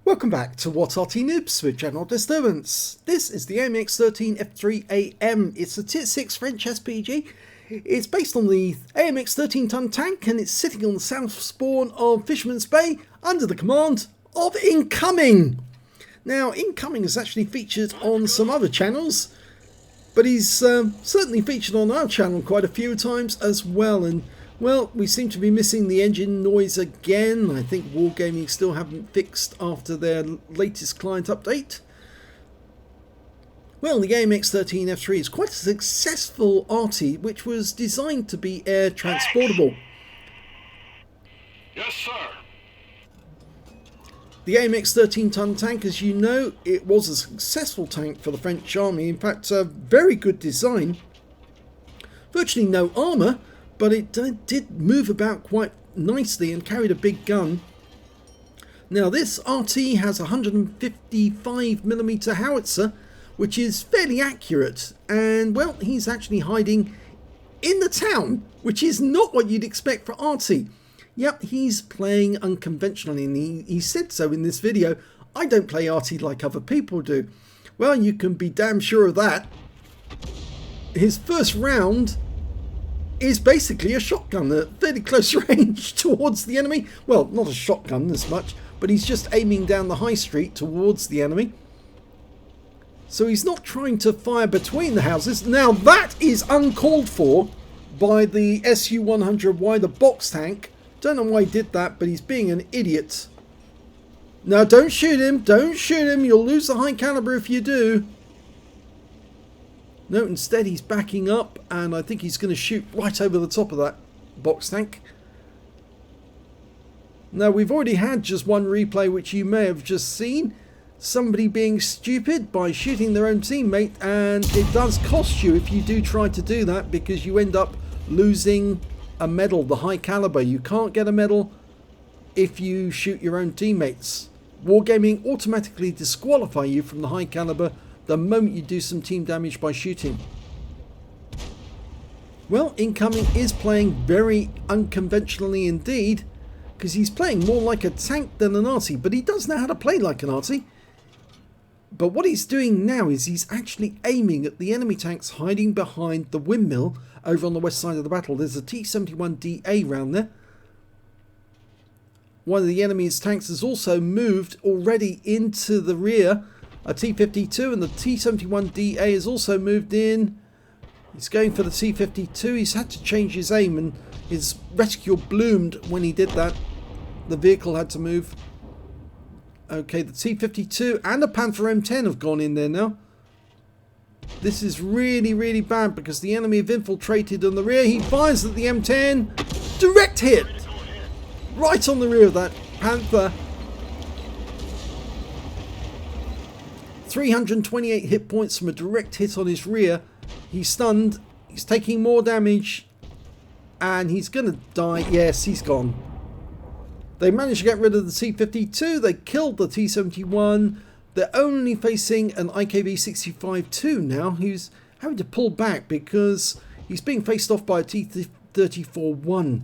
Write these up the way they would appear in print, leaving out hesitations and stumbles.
Welcome back to What Arty Noobs with General Disturbance. This is the AMX 13F3AM. It's a Tier 6 French SPG. It's based on the AMX 13-ton tank and it's sitting on the south spawn of Fisherman's Bay under the command of Incoming. Now, Incoming is actually featured on some other channels, but he's certainly featured on our channel quite a few times as well. And well, we seem to be missing the engine noise again. I think Wargaming still haven't fixed after their latest client update. Well, the AMX 13F3 is quite a successful Arty, which was designed to be air transportable. Yes, sir. The AMX 13-ton tank, as you know, it was a successful tank for the French army. In fact, a very good design. Virtually no armour, but it did move about quite nicely and carried a big gun. Now this RT has a 155mm howitzer, which is fairly accurate, and well, he's actually hiding in the town, which is not what you'd expect for RT. Yep, he's playing unconventionally, and he said so in this video. I don't play RT like other people do. Well, you can be damn sure of that. His first round is basically a shotgun at fairly close range towards the enemy. Well, not a shotgun as much, but he's just aiming down the high street towards the enemy. So he's not trying to fire between the houses. Now that is uncalled for by the SU-100Y, the box tank. Don't know why he did that, but he's being an idiot. Now don't shoot him, don't shoot him, you'll lose the high caliber if you do. No, instead he's backing up, and I think he's going to shoot right over the top of that box tank. Now, we've already had just one replay, which you may have just seen. Somebody being stupid by shooting their own teammate, and it does cost you if you do try to do that, because you end up losing a medal, the high caliber. You can't get a medal if you shoot your own teammates. Wargaming automatically disqualify you from the high caliber the moment you do some team damage by shooting. Well, Incoming is playing very unconventionally indeed, because he's playing more like a tank than an Arty, but he does know how to play like an Arty. But what he's doing now is he's actually aiming at the enemy tanks hiding behind the windmill over on the west side of the battle. There's a T-71DA round there. One of the enemy's tanks has also moved already into the rear, a T-52, and the T-71DA has also moved in. He's going for the T-52. He's had to change his aim, and his reticule bloomed when he did that. The vehicle had to move. Okay, the T-52 and the Panther M10 have gone in there now. This is really, really bad because the enemy have infiltrated on the rear. He fires at the M10. Direct hit! Right on the rear of that Panther. 328 hit points from a direct hit on his rear. He's stunned. He's taking more damage. And he's going to die. Yes, he's gone. They managed to get rid of the T-52. They killed the T-71. They're only facing an IKV-65-2 now, who's having to pull back because he's being faced off by a T-34-1.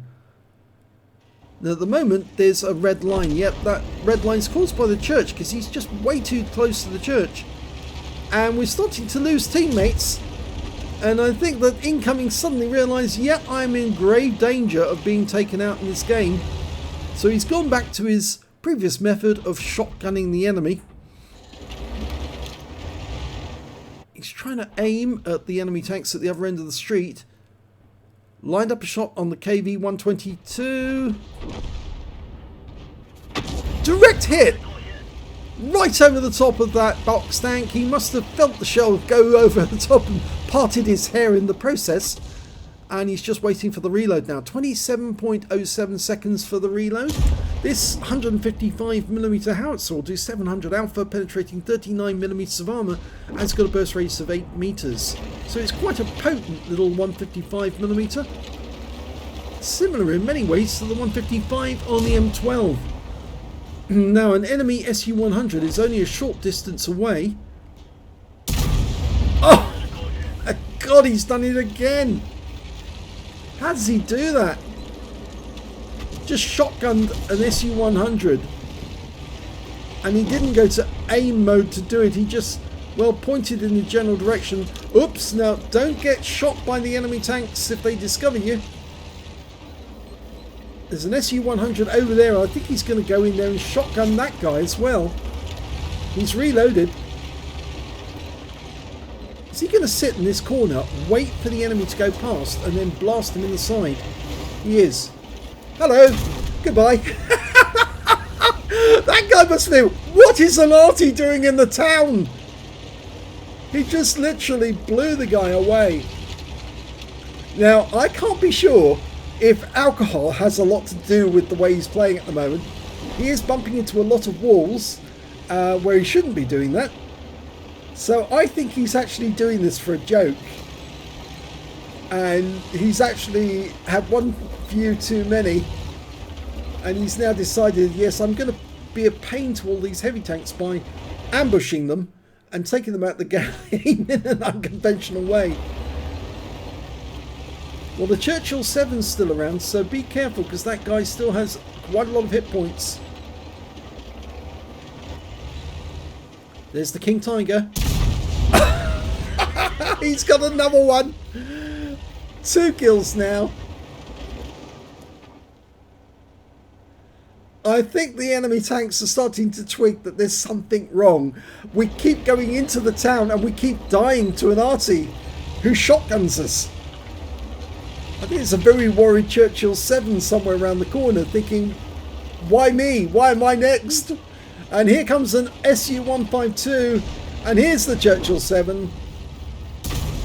Now at the moment there's a red line. Yep, that red line's caused by the church because he's just way too close to the church. And we're starting to lose teammates. And I think that Incoming suddenly realised, yep, I'm in grave danger of being taken out in this game. So he's gone back to his previous method of shotgunning the enemy. He's trying to aim at the enemy tanks at the other end of the street. Lined up a shot on the KV-122. Direct hit! Right over the top of that box tank. He must have felt the shell go over the top and parted his hair in the process. And he's just waiting for the reload now. 27.07 seconds for the reload. This 155mm howitzer will do 700 alpha, penetrating 39mm of armour, and it's got a burst radius of 8 meters. So it's quite a potent little 155mm. Similar in many ways to the 155 on the M12. Now, an enemy SU-100 is only a short distance away. Oh! My God, he's done it again! How does he do that? Just shotgunned an SU-100. And he didn't go to aim mode to do it. He just, well, pointed in the general direction. Oops, now don't get shot by the enemy tanks if they discover you. There's an SU-100 over there. I think he's going to go in there and shotgun that guy as well. He's reloaded. Is he going to sit in this corner, wait for the enemy to go past, and then blast him in the side? He is. Hello. Goodbye. That guy must be... What is an Arty doing in the town? He just literally blew the guy away. Now, I can't be sure if alcohol has a lot to do with the way he's playing at the moment. He is bumping into a lot of walls where he shouldn't be doing that. So I think he's actually doing this for a joke. And he's actually had one few too many. And he's now decided, yes, I'm going to be a pain to all these heavy tanks by ambushing them and taking them out the game in an unconventional way. Well, the Churchill 7's still around, so be careful because that guy still has quite a lot of hit points. There's the King Tiger. He's got another one. 2 kills now. I think the enemy tanks are starting to twig that there's something wrong. We keep going into the town and we keep dying to an Arty who shotguns us. I think it's a very worried Churchill 7 somewhere around the corner thinking, why me? Why am I next? And here comes an SU-152 and here's the Churchill 7.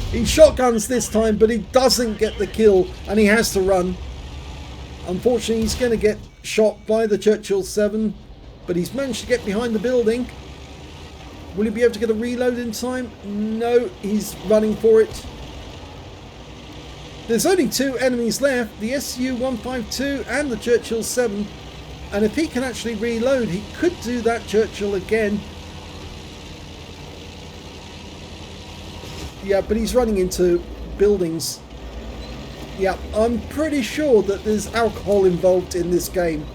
He shotguns this time, but he doesn't get the kill and he has to run. Unfortunately, he's going to get shot by the Churchill 7, but he's managed to get behind the building. Will he be able to get a reload in time? No, he's running for it. There's only 2 enemies left, the SU-152 and the Churchill 7. And if he can actually reload, he could do that Churchill again. Yeah, but he's running into buildings. Yeah, I'm pretty sure that there's alcohol involved in this game.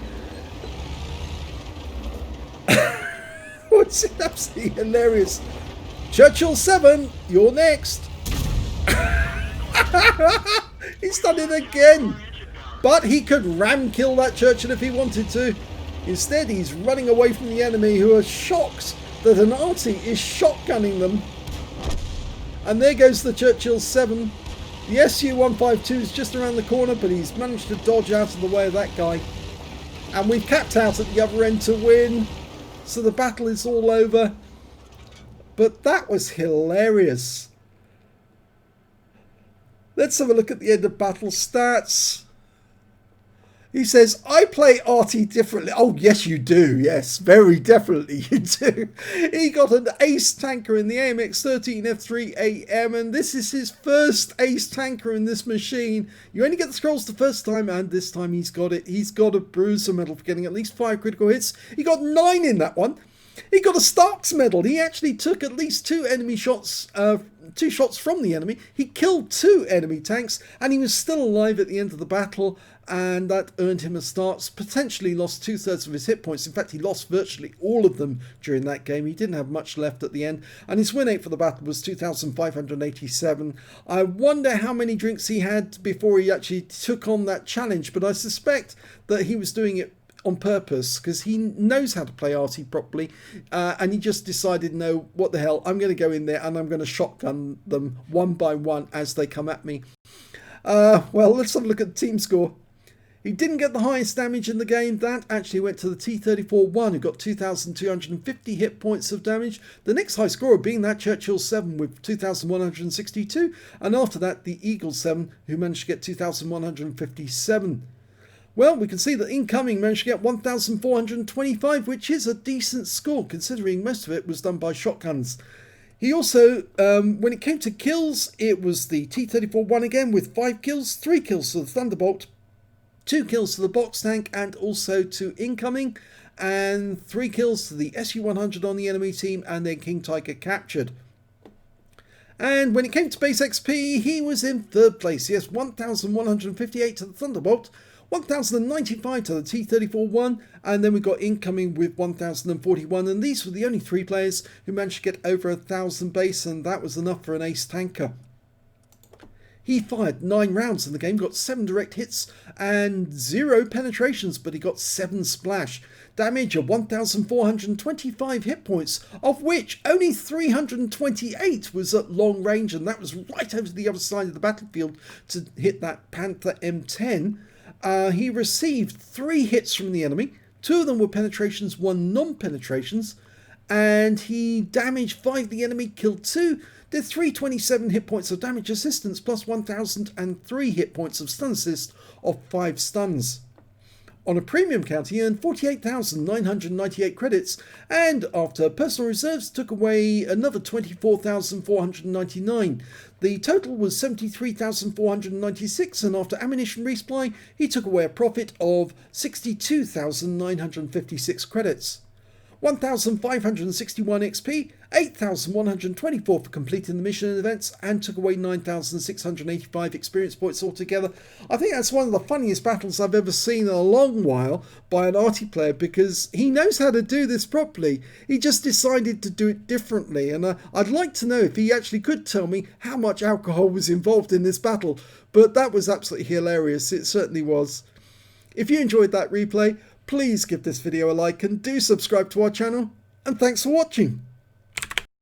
It's absolutely hilarious. Churchill 7, you're next. He's done it again. But he could ram kill that Churchill if he wanted to. Instead, he's running away from the enemy who are shocked that an Arty is shotgunning them. And there goes the Churchill 7. The SU-152 is just around the corner, but he's managed to dodge out of the way of that guy. And we've capped out at the other end to win. So the battle is all over. But that was hilarious. Let's have a look at the end of battle stats. He says, I play Arty differently. Oh, yes, you do. Yes, very definitely you do. He got an ace tanker in the AMX 13F3AM, and this is his first ace tanker in this machine. You only get the scrolls the first time, and this time he's got it. He's got a bruiser medal for getting at least 5 critical hits. He got 9 in that one. He got a Stark's medal. He actually took at least 2 enemy shots, 2 shots from the enemy. He killed 2 enemy tanks, and he was still alive at the end of the battle. And that earned him a Stark's, potentially lost 2/3 of his hit points. In fact, he lost virtually all of them during that game. He didn't have much left at the end. And his win rate for the battle was 2,587. I wonder how many drinks he had before he actually took on that challenge. But I suspect that he was doing it on purpose because he knows how to play Arty properly. And he just decided, no, what the hell, I'm going to go in there and I'm going to shotgun them one by one as they come at me. Well, let's have a look at the team score. He didn't get the highest damage in the game. That actually went to the T-34-1, who got 2,250 hit points of damage. The next high scorer being that Churchill 7 with 2,162. And after that, the Eagle 7, who managed to get 2,157. Well, we can see that incoming managed to get 1,425, which is a decent score, considering most of it was done by shotguns. He also, when it came to kills, it was the T-34-1 again with 5 kills, 3 kills to the Thunderbolt, 2 kills to the box tank and also to incoming, and 3 kills to the SU-100 on the enemy team, and then King Tiger captured. And when it came to base XP, he was in 3rd place. Yes, 1,158 to the Thunderbolt, 1095 to the T34-1, and then we got incoming with 1041, and these were the only 3 players who managed to get over 1000 base, and that was enough for an ace tanker. He fired 9 rounds in the game, got 7 direct hits and 0 penetrations, but he got 7 splash. Damage of 1,425 hit points, of which only 328 was at long range, and that was right over to the other side of the battlefield to hit that Panther M10. He received 3 hits from the enemy. 2 of them were penetrations, 1 non-penetrations, and he damaged 5 of the enemy, killed 2, did 327 hit points of damage assistance, plus 1,003 hit points of stun assist of 5 stuns. On a premium count, he earned 48,998 credits, and after personal reserves took away another 24,499. The total was 73,496, and after ammunition resupply, he took away a profit of 62,956 credits. 1,561 XP, 8,124 for completing the mission and events, and took away 9,685 experience points altogether. I think that's one of the funniest battles I've ever seen in a long while by an Arty player, because he knows how to do this properly. He just decided to do it differently, and I'd like to know if he actually could tell me how much alcohol was involved in this battle, but that was absolutely hilarious. It certainly was. If you enjoyed that replay, please give this video a like and do subscribe to our channel, and thanks for watching.